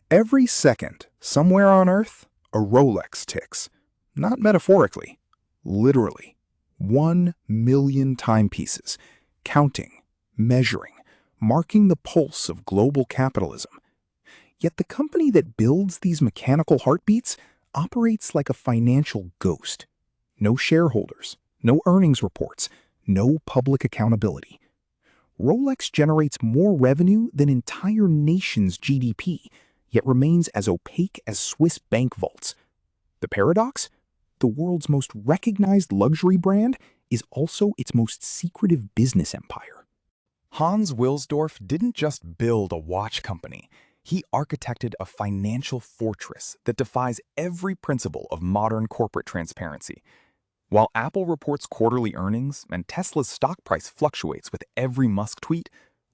Every second, somewhere on Earth, a Rolex ticks. Not metaphorically, literally. 1 million timepieces, counting, measuring, marking the pulse of global capitalism. Yet the company that builds these mechanical heartbeats operates like a financial ghost. No shareholders, no earnings reports, no public accountability. Rolex generates more revenue than entire nations' GDP, yet remains as opaque as Swiss bank vaults. The paradox? The world's most recognized luxury brand is also its most secretive business empire. Hans Wilsdorf didn't just build a watch company. He architected a financial fortress that defies every principle of modern corporate transparency. While Apple reports quarterly earnings and Tesla's stock price fluctuates with every Musk tweet,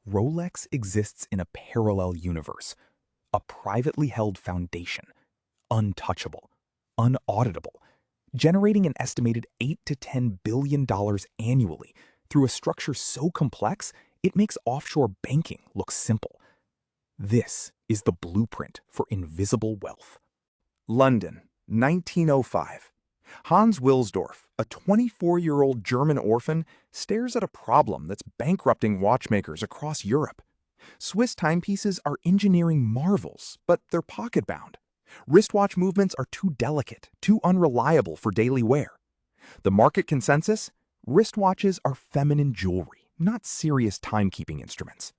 Rolex exists in a parallel universe, a privately held foundation, untouchable, unauditable, generating an estimated $8 to $10 billion annually through a structure so complex it makes offshore banking look simple. This is the blueprint for invisible wealth. London, 1905. Hans Wilsdorf, a 24-year-old German orphan, stares at a problem that's bankrupting watchmakers across Europe. Swiss timepieces are engineering marvels, but they're pocket-bound. Wristwatch movements are too delicate, too unreliable for daily wear. The market consensus? Wristwatches are feminine jewelry, not serious timekeeping instruments.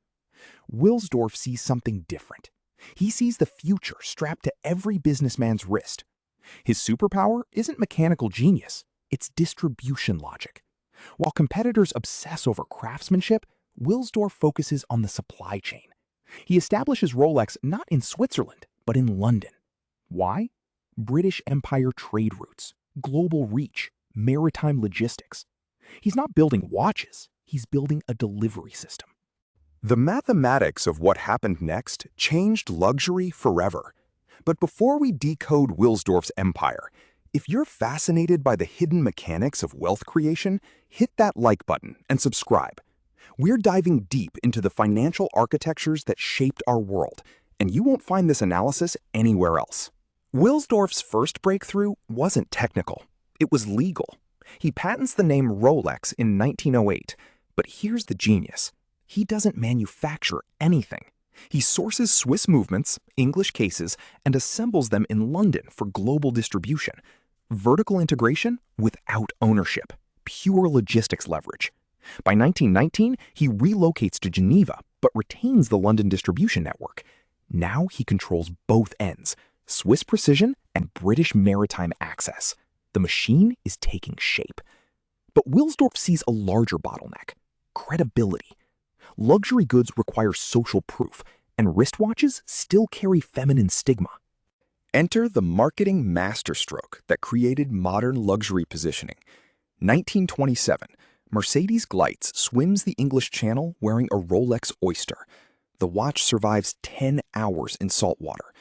Wilsdorf sees something different. He sees the future strapped to every businessman's wrist. His superpower isn't mechanical genius, it's distribution logic. While competitors obsess over craftsmanship, Wilsdorf focuses on the supply chain. He establishes Rolex not in Switzerland, but in London. Why? British Empire trade routes, global reach, maritime logistics. He's not building watches, he's building a delivery system. The mathematics of what happened next changed luxury forever. But before we decode Wilsdorf's empire, if you're fascinated by the hidden mechanics of wealth creation, hit that like button and subscribe. We're diving deep into the financial architectures that shaped our world, and you won't find this analysis anywhere else. Wilsdorf's first breakthrough wasn't technical, it was legal. He patents the name Rolex in 1908, but here's the genius. He doesn't manufacture anything. He sources Swiss movements, English cases, and assembles them in London for global distribution. Vertical integration without ownership, pure logistics leverage. By 1919, he relocates to Geneva, but retains the London distribution network. Now he controls both ends, Swiss precision and British maritime access. The machine is taking shape. But Wilsdorf sees a larger bottleneck: credibility. Luxury goods require social proof, and wristwatches still carry feminine stigma. Enter the marketing masterstroke that created modern luxury positioning. 1927, Mercedes Gleitz swims the English Channel wearing a Rolex Oyster. The watch survives 10 hours in salt water.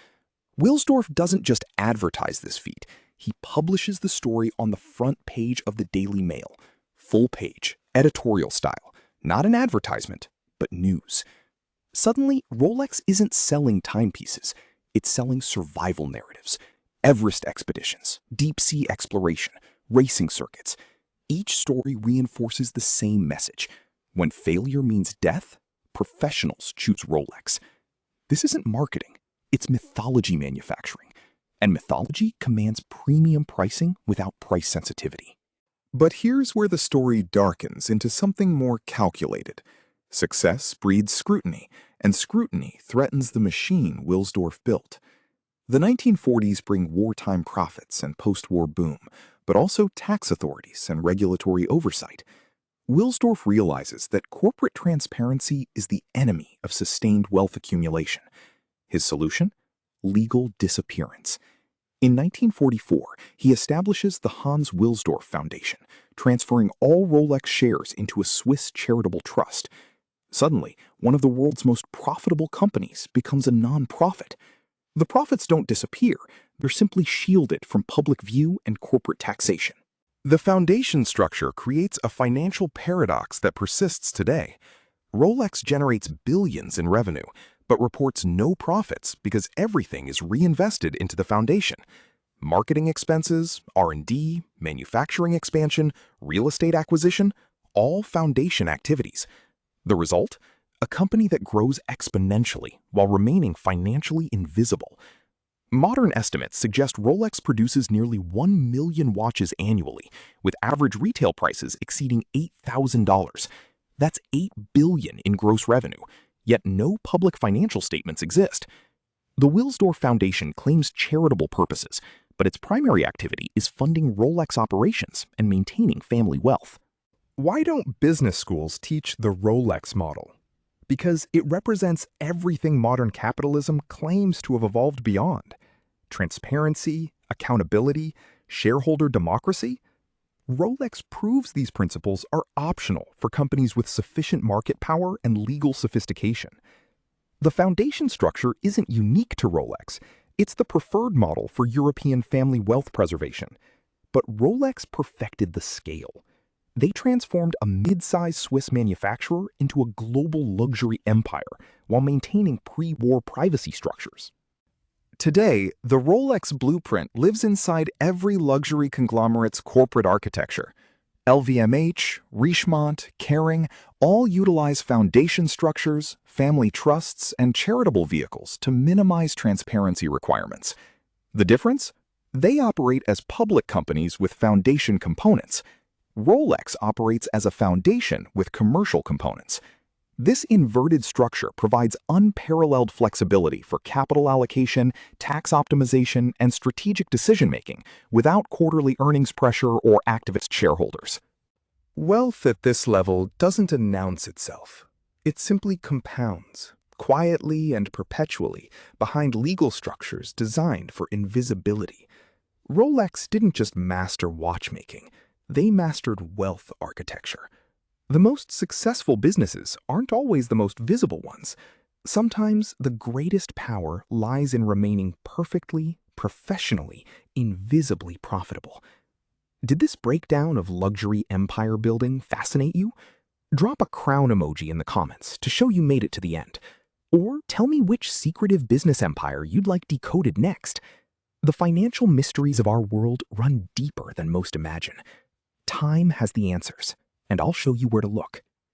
Wilsdorf doesn't just advertise this feat, he publishes the story on the front page of the Daily Mail. Full page, editorial style, not an advertisement, but news. Suddenly, Rolex isn't selling timepieces, it's selling survival narratives. Everest expeditions, deep-sea exploration, racing circuits. Each story reinforces the same message. When failure means death, professionals choose Rolex. This isn't marketing, it's mythology manufacturing. And mythology commands premium pricing without price sensitivity. But here's where the story darkens into something more calculated. Success breeds scrutiny, and scrutiny threatens the machine Wilsdorf built. The 1940s bring wartime profits and post-war boom, but also tax authorities and regulatory oversight. Wilsdorf realizes that corporate transparency is the enemy of sustained wealth accumulation. His solution? Legal disappearance. In 1944, he establishes the Hans Wilsdorf Foundation, transferring all Rolex shares into a Swiss charitable trust. Suddenly, one of the world's most profitable companies becomes a non-profit. The profits don't disappear, they're simply shielded from public view and corporate taxation. The foundation structure creates a financial paradox that persists today. Rolex generates billions in revenue, but reports no profits because everything is reinvested into the foundation. Marketing expenses, R&D, manufacturing expansion, real estate acquisition, all foundation activities. The result? A company that grows exponentially while remaining financially invisible. Modern estimates suggest Rolex produces nearly 1 million watches annually, with average retail prices exceeding $8,000. That's $8 billion in gross revenue, yet no public financial statements exist. The Wilsdorf Foundation claims charitable purposes, but its primary activity is funding Rolex operations and maintaining family wealth. Why don't business schools teach the Rolex model? Because it represents everything modern capitalism claims to have evolved beyond. Transparency, accountability, shareholder democracy. Rolex proves these principles are optional for companies with sufficient market power and legal sophistication. The foundation structure isn't unique to Rolex. It's the preferred model for European family wealth preservation. But Rolex perfected the scale. They transformed a mid-sized Swiss manufacturer into a global luxury empire while maintaining pre-war privacy structures. Today, the Rolex blueprint lives inside every luxury conglomerate's corporate architecture. LVMH, Richemont, Kering all utilize foundation structures, family trusts, and charitable vehicles to minimize transparency requirements. The difference? They operate as public companies with foundation components. Rolex operates as a foundation with commercial components. This inverted structure provides unparalleled flexibility for capital allocation, tax optimization, and strategic decision-making without quarterly earnings pressure or activist shareholders. Wealth at this level doesn't announce itself. It simply compounds, quietly and perpetually, behind legal structures designed for invisibility. Rolex didn't just master watchmaking. They mastered wealth architecture. The most successful businesses aren't always the most visible ones. Sometimes the greatest power lies in remaining perfectly, professionally, invisibly profitable. Did this breakdown of luxury empire building fascinate you? Drop a crown emoji in the comments to show you made it to the end. Or tell me which secretive business empire you'd like decoded next. The financial mysteries of our world run deeper than most imagine. Time has the answers, and I'll show you where to look.